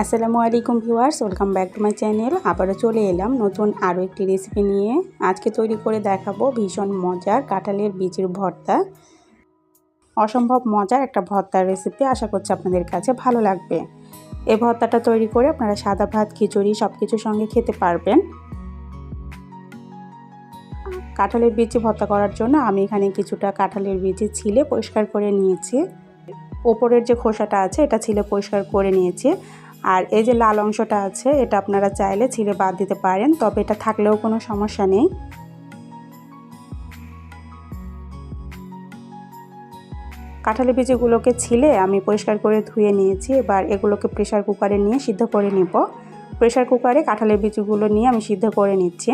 আসসালামু আলাইকুম viewers, welcome back to my channel. আবারও চলে এলাম নতুন আরও একটি রেসিপি নিয়ে। আজকে তৈরি করে দেখাবো ভীষণ মজার কাঁঠালের বীজের ভর্তা। অসম্ভব মজার একটা ভর্তার রেসিপি, আশা করছি আপনাদের কাছে ভালো লাগবে। এই ভর্তাটা তৈরি করে আপনারা সাদা ভাত, খিচুড়ি সব কিছুর সঙ্গে খেতে পারবেন। কাঁঠালের বীজ ভর্তা করার জন্য আমি এখানে কিছুটা কাঁঠালের বীজ ছিলে পরিষ্কার করে নিয়েছি। ওপরের যে খোসাটা আছে এটা ছিলে পরিষ্কার করে নিয়েছি। আর এই যে লাল অংশটা আছে এটা আপনারা চাইলে ছিলে বাদ দিতে পারেন, তবে এটা থাকলেও কোনো সমস্যা নেই। কাঁঠালের বীজগুলোকে ছিলে আমি পরিষ্কার করে ধুয়ে নিয়েছি। এবার এগুলোকে প্রেসার কুকারে নিয়ে সিদ্ধ করে নিব। প্রেসার কুকারে কাঁঠালের বীজগুলো নিয়ে আমি সিদ্ধ করে নিচ্ছি।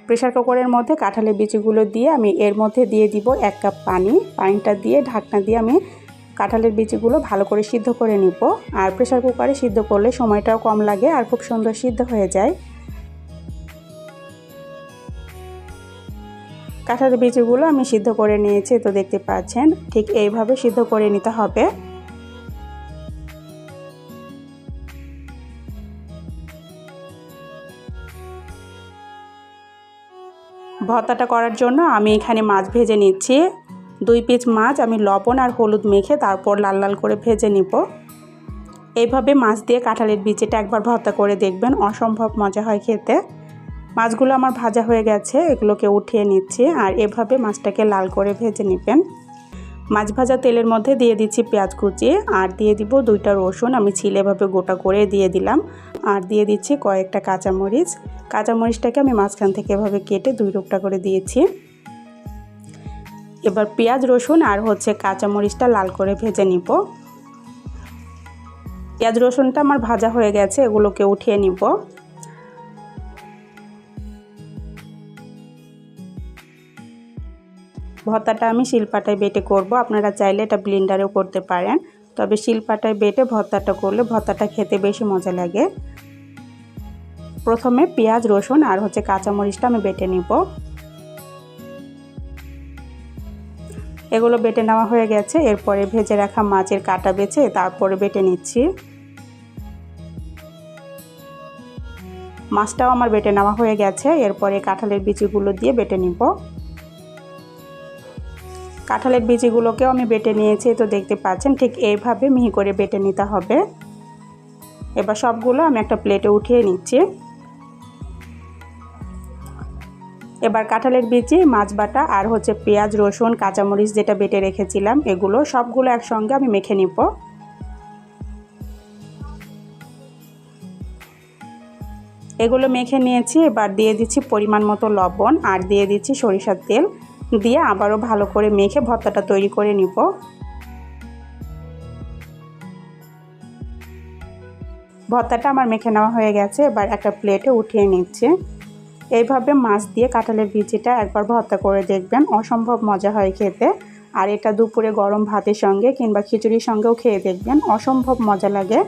প্রেসার কুকারের মধ্যে কাঁঠালের বীজগুলো দিয়ে আমি এর মধ্যে দিয়ে দিব 1 কাপ পানি। পানিটা দিয়ে ঢাকনা দিয়ে আমি কাঁঠালের বীজগুলো ভালো করে সিদ্ধ করে নিব। আর প্রেসার কুকারে সিদ্ধ করলে সময়টাও কম লাগে আর খুব সুন্দর সিদ্ধ হয়ে যায়। কাঁঠালের বীজগুলো আমি সিদ্ধ করে নিয়েছি, তো দেখতে পাচ্ছেন ঠিক এইভাবে সিদ্ধ করে নিতে হবে। ভর্তাটা করার জন্য আমি এখানে মাছ ভেজে নিচ্ছি। 2 পিস মাছ আমি লবণ আর হলুদ মেখে তারপর লাল লাল করে ভেজে নিব। এইভাবে মাছ দিয়ে কাঁঠালের বীজটা একবার ভর্তা করে দেখবেন, অসম্ভব মজা হয় খেতে। মাছগুলো আমার ভাজা হয়ে গেছে, এগুলোকে উঠিয়ে নিচ্ছি। আর এভাবে মাছটাকে লাল করে ভেজে নেবেন। মাছ ভাজা তেলের মধ্যে দিয়ে দিচ্ছি পেঁয়াজ কুচি, আর দিয়ে দিব 2টা রসুন আমি ছিলে এভাবে গোটা করে দিয়ে দিলাম। আর দিয়ে দিচ্ছি কয়েকটা কাঁচামরিচ। কাঁচামরিচটাকে আমি মাঝখান থেকে এভাবে কেটে 2 টুকরা করে দিয়েছি। এবার পেঁয়াজ, রসুন আর কাঁচামরিচটা লাল করে ভেজে নিব। পেঁয়াজ রসুনটা আমার ভাজা হয়ে গেছে, এগুলোকে উঠিয়ে নিব। ভর্তাটা আমি শিলপাটায় বেটে করব, আপনারা চাইলে এটা ব্লেন্ডারেও করতে পারেন, তবে শিলপাটায় বেটে ভর্তাটা করলে ভর্তাটা খেতে বেশি মজা লাগে। প্রথমে পেঁয়াজ, রসুন আর কাঁচামরিচটা আমি বেটে নিব। এগুলো বেটে নেওয়া হয়ে গেছে। এরপরে ভেজে রাখা মাছের কাটা বেছে তারপরে বেটে নিচ্ছি। মাছটাও আমার বেটে নেওয়া হয়ে গেছে। এরপরে কাঁঠালের বীজগুলো দিয়ে বেটে নিব। কাঁঠালের বীজগুলোকেও আমি বেটে নিয়েছি, তো দেখতে পাচ্ছেন ঠিক এইভাবে মিহি করে বেটে নিতে হবে। এবার সবগুলো আমি একটা প্লেটে উঠিয়ে নিচ্ছি। এবার কাঁঠালের বীজ, মাছ বাটা আর পেঁয়াজ, রসুন, কাঁচামরিচ যেটা বেটে রেখেছিলাম এগুলো সবগুলো একসঙ্গে আমি মেখে নিব। এগুলো মেখে নিয়েছি। এবার দিয়ে দিচ্ছি পরিমাণ মতো লবণ আর দিয়ে দিচ্ছি সরিষার তেল, দিয়ে আবারও ভালো করে মেখে ভর্তাটা তৈরি করে নিব। ভর্তাটা আমার মেখে নেওয়া হয়ে গেছে। এবার একটা প্লেটে উঠিয়ে নিচ্ছি। এইভাবে মাছ দিয়ে কাঁঠালের বীজটা একবার ভর্তা করে দেখবেন, অসম্ভব মজা হয় খেতে। আর এটা দুপুরে গরম ভাতের সঙ্গে কিংবা খিচুড়ির সঙ্গেও খেয়ে দেখবেন, অসম্ভব মজা লাগে।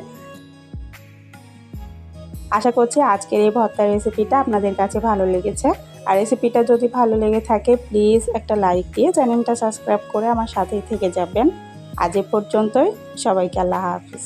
আশা করছি আজকের এই ভর্তার রেসিপিটা আপনাদের কাছে ভালো লেগেছে। আর রেসিপিটা যদি ভালো লেগে থাকে প্লিজ একটা লাইক দিয়ে চ্যানেলটা সাবস্ক্রাইব করে আমার সাথেই থেকে যাবেন। আজ এ পর্যন্তই, সবাইকে আল্লাহ হাফিজ।